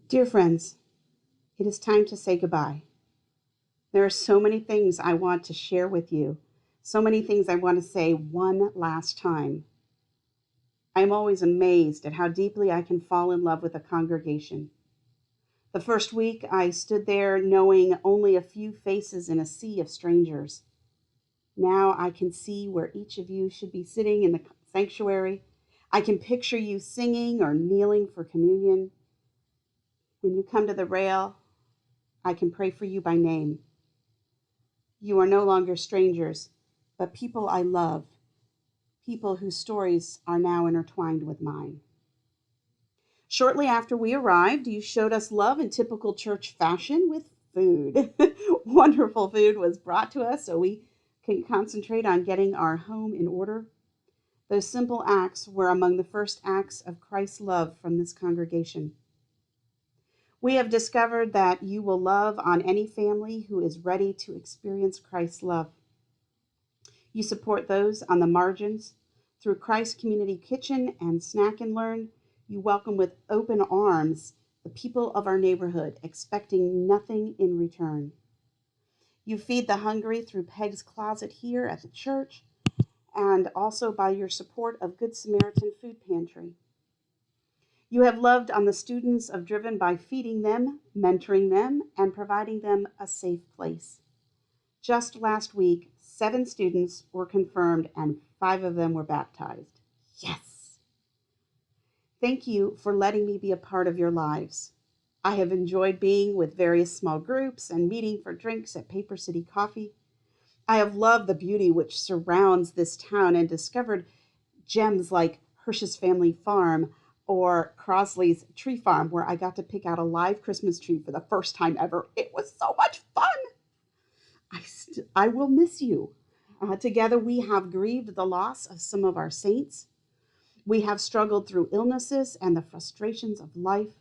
Dear friends, it is time to say goodbye. There are so many things I want to share with you, so many things I want to say one last time. I am always amazed at how deeply I can fall in love with a congregation. The first week, I stood there knowing only a few faces in a sea of strangers. Now I can see where each of you should be sitting in the sanctuary. I can picture you singing or kneeling for communion. When you come to the rail, I can pray for you by name. You are no longer strangers, but people I love, people whose stories are now intertwined with mine. Shortly after we arrived, you showed us love in typical church fashion with food. Wonderful food was brought to us so we can concentrate on getting our home in order. Those simple acts were among the first acts of Christ's love from this congregation. We have discovered that you will love on any family who is ready to experience Christ's love. You support those on the margins. Through Christ Community Kitchen and Snack and Learn, you welcome with open arms the people of our neighborhood, expecting nothing in return. You feed the hungry through Peg's Closet here at the church, and also by your support of Good Samaritan Food Pantry. You have loved on the students of Driven by feeding them, mentoring them, and providing them a safe place. Just last week, 7 students were confirmed and 5 of them were baptized. Yes! Thank you for letting me be a part of your lives. I have enjoyed being with various small groups and meeting for drinks at Paper City Coffee. I have loved the beauty which surrounds this town and discovered gems like Hirsch's Family Farm or Crosley's Tree Farm, where I got to pick out a live Christmas tree for the first time ever. It was so much fun! I will miss you. Together we have grieved the loss of some of our saints. We have struggled through illnesses and the frustrations of life.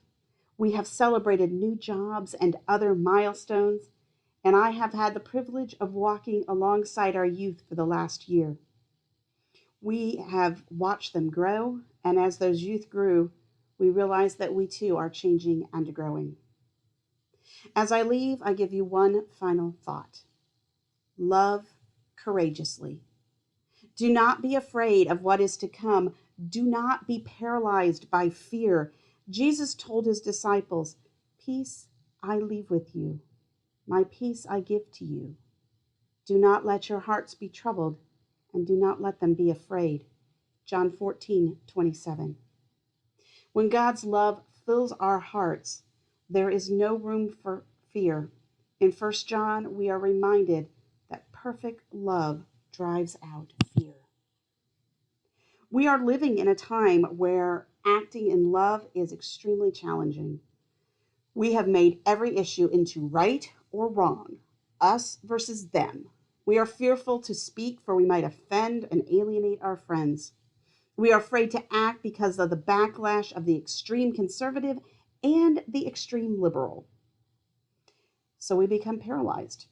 We have celebrated new jobs and other milestones, and I have had the privilege of walking alongside our youth for the last year. We have watched them grow, and as those youth grew, we realized that we too are changing and growing. As I leave, I give you one final thought. Love courageously. Do not be afraid of what is to come. Do not be paralyzed by fear. Jesus told his disciples, "Peace I leave with you. My peace I give to you. Do not let your hearts be troubled, and do not let them be afraid." John 14:27. When God's love fills our hearts, there is no room for fear. In 1 John, we are reminded that perfect love drives out fear. We are living in a time where acting in love is extremely challenging. We have made every issue into right or wrong, us versus them. We are fearful to speak, for we might offend and alienate our friends. We are afraid to act because of the backlash of the extreme conservative and the extreme liberal. So we become paralyzed,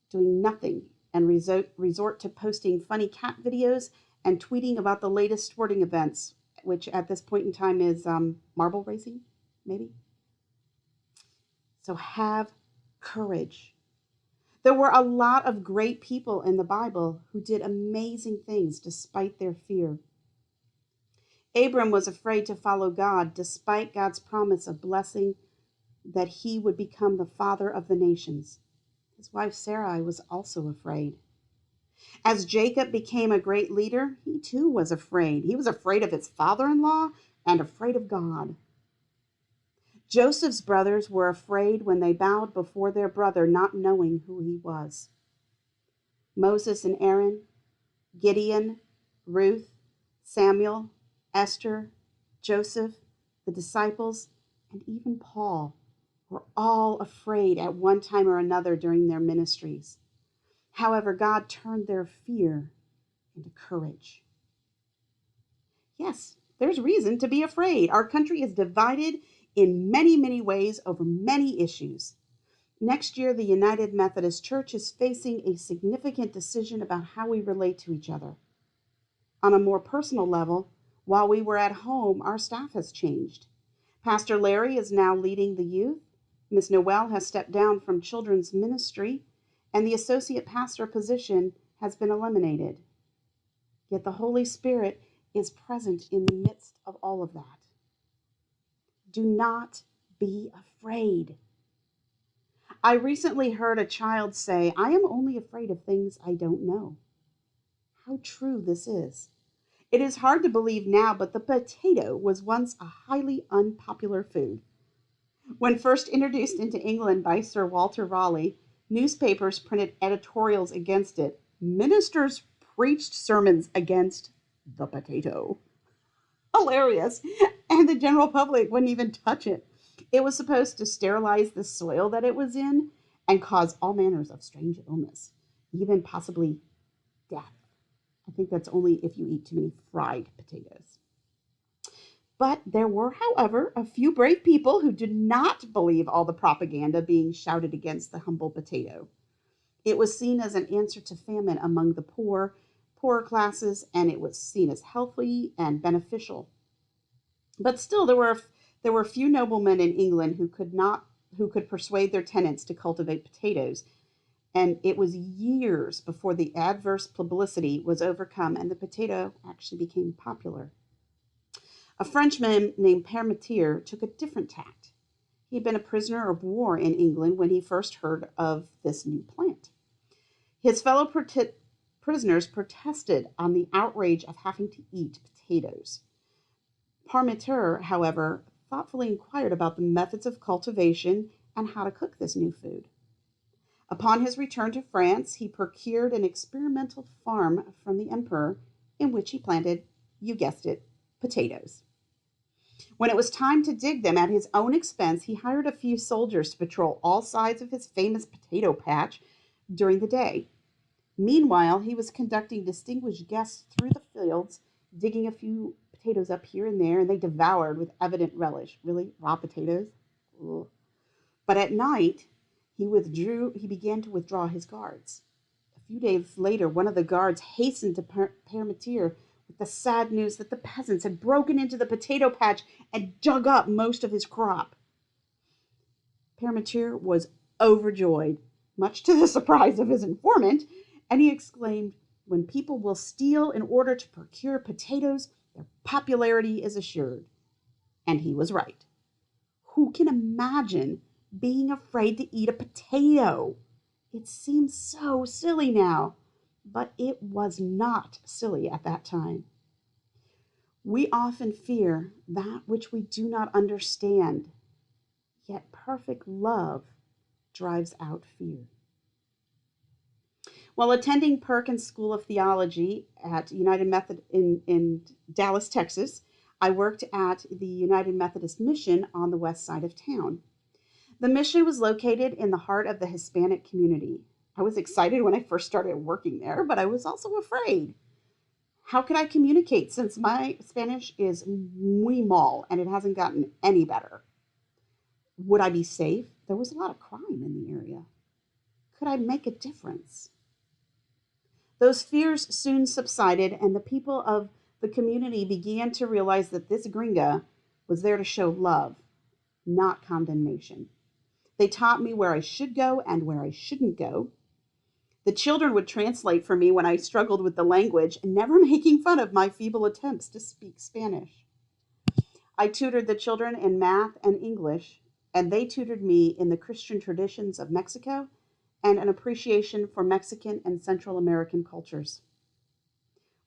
doing nothing, and resort to posting funny cat videos and tweeting about the latest sporting events, which at this point in time is marble racing, maybe. So have courage. There were a lot of great people in the Bible who did amazing things despite their fear. Abram was afraid to follow God despite God's promise of blessing that he would become the father of the nations. His wife Sarai was also afraid. As Jacob became a great leader, he too was afraid. He was afraid of his father-in-law and afraid of God. Joseph's brothers were afraid when they bowed before their brother, not knowing who he was. Moses and Aaron, Gideon, Ruth, Samuel, Esther, Joseph, the disciples, and even Paul were all afraid at one time or another during their ministries. However, God turned their fear into courage. Yes, there's reason to be afraid. Our country is divided in many, many ways over many issues. Next year, the United Methodist Church is facing a significant decision about how we relate to each other. On a more personal level, while we were at home, our staff has changed. Pastor Larry is now leading the youth. Miss Noel has stepped down from children's ministry, and the associate pastor position has been eliminated. Yet the Holy Spirit is present in the midst of all of that. Do not be afraid. I recently heard a child say, "I am only afraid of things I don't know." How true this is. It is hard to believe now, but the potato was once a highly unpopular food. When first introduced into England by Sir Walter Raleigh, newspapers printed editorials against it. Ministers preached sermons against the potato. Hilarious. And the general public wouldn't even touch it. It was supposed to sterilize the soil that it was in and cause all manners of strange illness, even possibly death. I think that's only if you eat too many fried potatoes. But there were, however, a few brave people who did not believe all the propaganda being shouted against the humble potato. It was seen as an answer to famine among the poorer classes, and it was seen as healthy and beneficial. But still, there were few noblemen in England who could persuade their tenants to cultivate potatoes, and it was years before the adverse publicity was overcome and the potato actually became popular. A Frenchman named Parmentier took a different tact. He had been a prisoner of war in England when he first heard of this new plant. His fellow prisoners protested on the outrage of having to eat potatoes. Parmentier, however, thoughtfully inquired about the methods of cultivation and how to cook this new food. Upon his return to France, he procured an experimental farm from the emperor in which he planted, you guessed it, potatoes. When it was time to dig them at his own expense, he hired a few soldiers to patrol all sides of his famous potato patch during the day. Meanwhile, he was conducting distinguished guests through the fields, digging a few potatoes up here and there, and they devoured with evident relish. Really? Raw potatoes? Ugh. But at night, he began to withdraw his guards. A few days later, one of the guards hastened to Parmentier with the sad news that the peasants had broken into the potato patch and dug up most of his crop. Parmentier was overjoyed, much to the surprise of his informant, and he exclaimed, "When people will steal in order to procure potatoes, their popularity is assured." And he was right. Who can imagine being afraid to eat a potato? It seems so silly now, but it was not silly at that time. We often fear that which we do not understand, yet perfect love drives out fear. While attending Perkins School of Theology at United Methodist in Dallas, Texas, I worked at the United Methodist Mission on the west side of town. The mission was located in the heart of the Hispanic community. I was excited when I first started working there, but I was also afraid. How could I communicate since my Spanish is muy mal and it hasn't gotten any better? Would I be safe? There was a lot of crime in the area. Could I make a difference? Those fears soon subsided, and the people of the community began to realize that this gringa was there to show love, not condemnation. They taught me where I should go and where I shouldn't go. The children would translate for me when I struggled with the language, never making fun of my feeble attempts to speak Spanish. I tutored the children in math and English, and they tutored me in the Christian traditions of Mexico and an appreciation for Mexican and Central American cultures.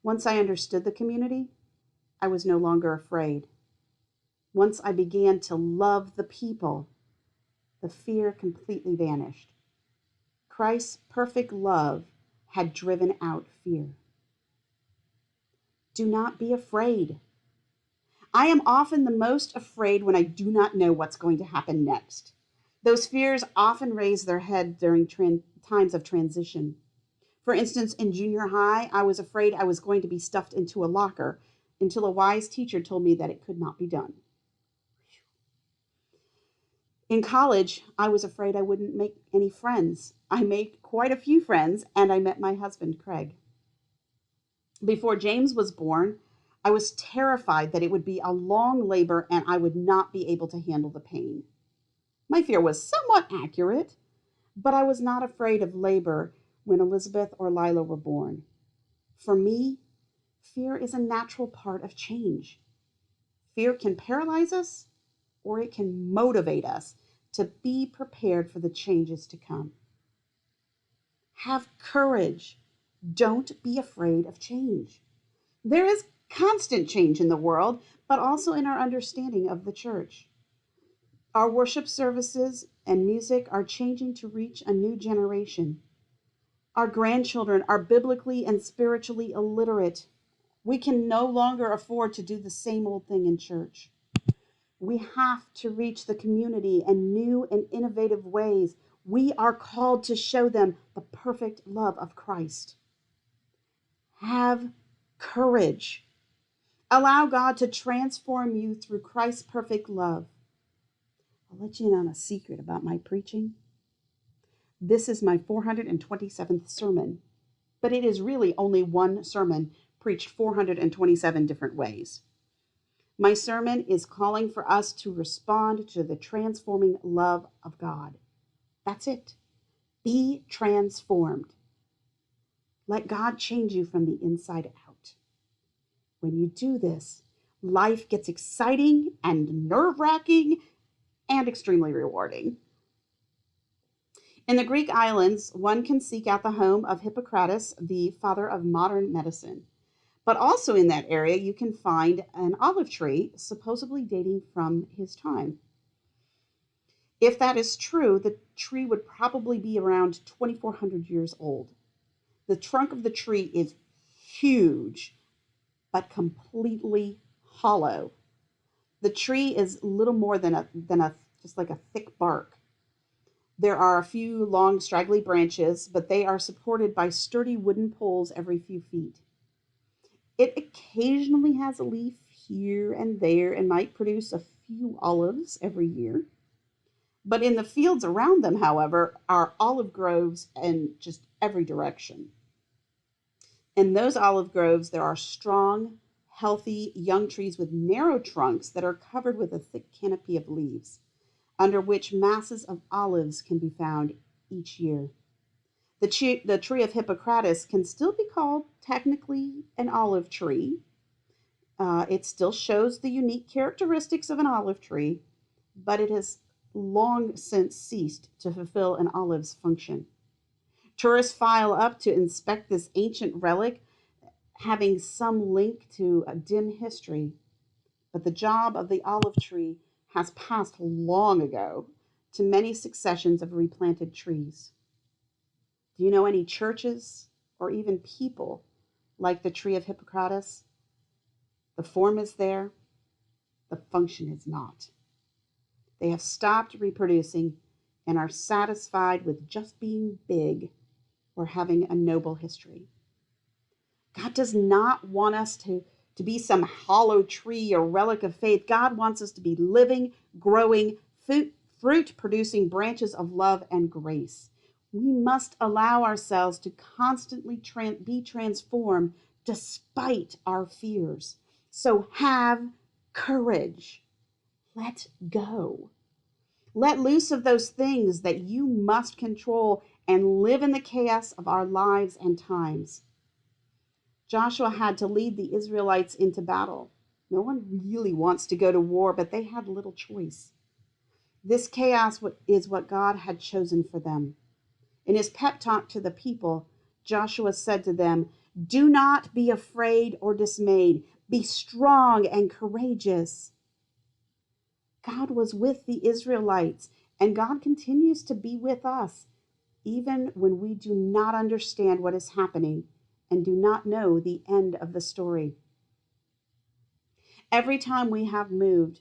Once I understood the community, I was no longer afraid. Once I began to love the people, the fear completely vanished. Christ's perfect love had driven out fear. Do not be afraid. I am often the most afraid when I do not know what's going to happen next. Those fears often raise their head during times of transition. For instance, in junior high, I was afraid I was going to be stuffed into a locker until a wise teacher told me that it could not be done. In college, I was afraid I wouldn't make any friends. I made quite a few friends, and I met my husband, Craig. Before James was born, I was terrified that it would be a long labor and I would not be able to handle the pain. My fear was somewhat accurate, but I was not afraid of labor when Elizabeth or Lila were born. For me, fear is a natural part of change. Fear can paralyze us or it can motivate us to be prepared for the changes to come. Have courage. Don't be afraid of change. There is constant change in the world, but also in our understanding of the church. Our worship services and music are changing to reach a new generation. Our grandchildren are biblically and spiritually illiterate. We can no longer afford to do the same old thing in church. We have to reach the community in new and innovative ways. We are called to show them the perfect love of Christ. Have courage. Allow God to transform you through Christ's perfect love. I'll let you in on a secret about my preaching. This is my 427th sermon, but it is really only one sermon preached 427 different ways. My sermon is calling for us to respond to the transforming love of God. That's it. Be transformed. Let God change you from the inside out. When you do this, life gets exciting and nerve-wracking and extremely rewarding. In the Greek islands, one can seek out the home of Hippocrates, the father of modern medicine. But also in that area, you can find an olive tree supposedly dating from his time. If that is true, the tree would probably be around 2,400 years old. The trunk of the tree is huge, but completely hollow. The tree is little more than just like a thick bark. There are a few long, straggly branches, but they are supported by sturdy wooden poles every few feet. It occasionally has a leaf here and there and might produce a few olives every year. But in the fields around them, however, are olive groves in just every direction. In those olive groves, there are strong, healthy young trees with narrow trunks that are covered with a thick canopy of leaves, under which masses of olives can be found each year. The tree of Hippocrates can still be called technically an olive tree. It still shows the unique characteristics of an olive tree, but it has long since ceased to fulfill an olive's function. Tourists file up to inspect this ancient relic, having some link to a dim history, but the job of the olive tree has passed long ago to many successions of replanted trees. Do you know any churches or even people like the tree of Hippocrates? The form is there, the function is not. They have stopped reproducing and are satisfied with just being big or having a noble history. God does not want us to be some hollow tree or relic of faith. God wants us to be living, growing, fruit-producing branches of love and grace. We must allow ourselves to constantly be transformed despite our fears. So have courage. Let go. Let loose of those things that you must control and live in the chaos of our lives and times. Joshua had to lead the Israelites into battle. No one really wants to go to war, but they had little choice. This chaos is what God had chosen for them. In his pep talk to the people, Joshua said to them, "Do not be afraid or dismayed. Be strong and courageous." God was with the Israelites, and God continues to be with us, even when we do not understand what is happening and do not know the end of the story. Every time we have moved,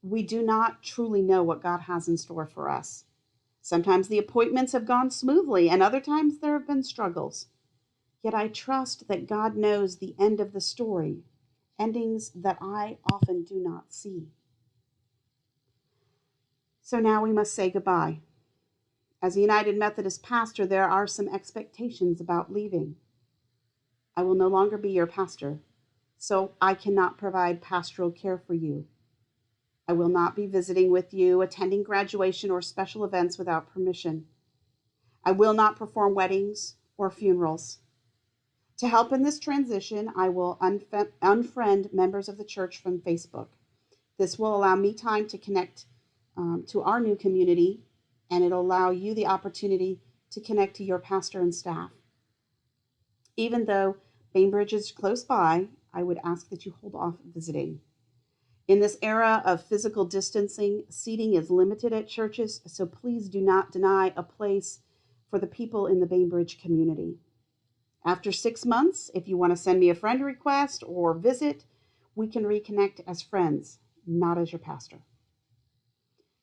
we do not truly know what God has in store for us. Sometimes the appointments have gone smoothly, and other times there have been struggles. Yet I trust that God knows the end of the story, endings that I often do not see. So now we must say goodbye. As a United Methodist pastor, there are some expectations about leaving. I will no longer be your pastor. so I cannot provide pastoral care for you. I will not be visiting with you, attending graduation or special events without permission. I will not perform weddings or funerals. To help in this transition, I will unfriend members of the church from Facebook. This will allow me time to connect to our new community, and it'll allow you the opportunity to connect to your pastor and staff. Even though Bainbridge is close by, I would ask that you hold off visiting. In this era of physical distancing, seating is limited at churches, so please do not deny a place for the people in the Bainbridge community. After 6 months, if you want to send me a friend request or visit, we can reconnect as friends, not as your pastor.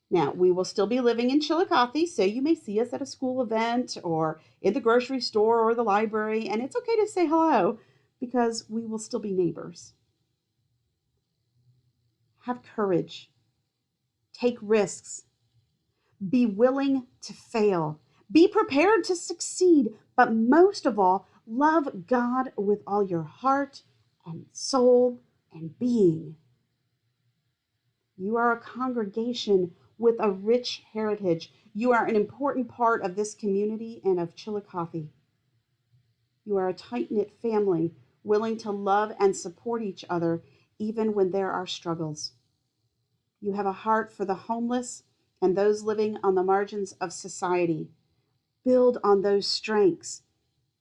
Now, we will still be living in Chillicothe, so you may see us at a school event or in the grocery store or the library, and it's okay to say hello because we will still be neighbors. Have courage. Take risks. Be willing to fail. Be prepared to succeed, but most of all, love God with all your heart and soul and being. You are a congregation with a rich heritage. You are an important part of this community and of Chillicothe. You are a tight-knit family, willing to love and support each other even when there are struggles. You have a heart for the homeless and those living on the margins of society. Build on those strengths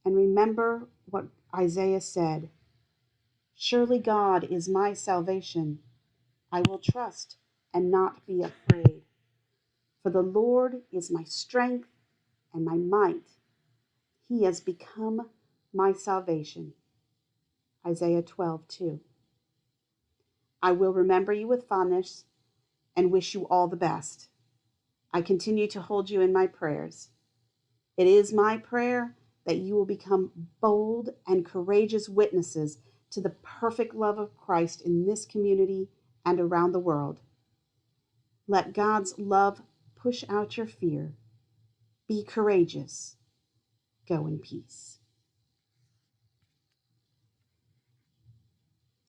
and remember what Isaiah said. Surely God is my salvation. I will trust and not be afraid. For the Lord is my strength and my might. He has become my salvation. Isaiah 12:2. I will remember you with fondness and wish you all the best. I continue to hold you in my prayers. It is my prayer that you will become bold and courageous witnesses to the perfect love of Christ in this community and around the world. Let God's love push out your fear. Be courageous. Go in peace.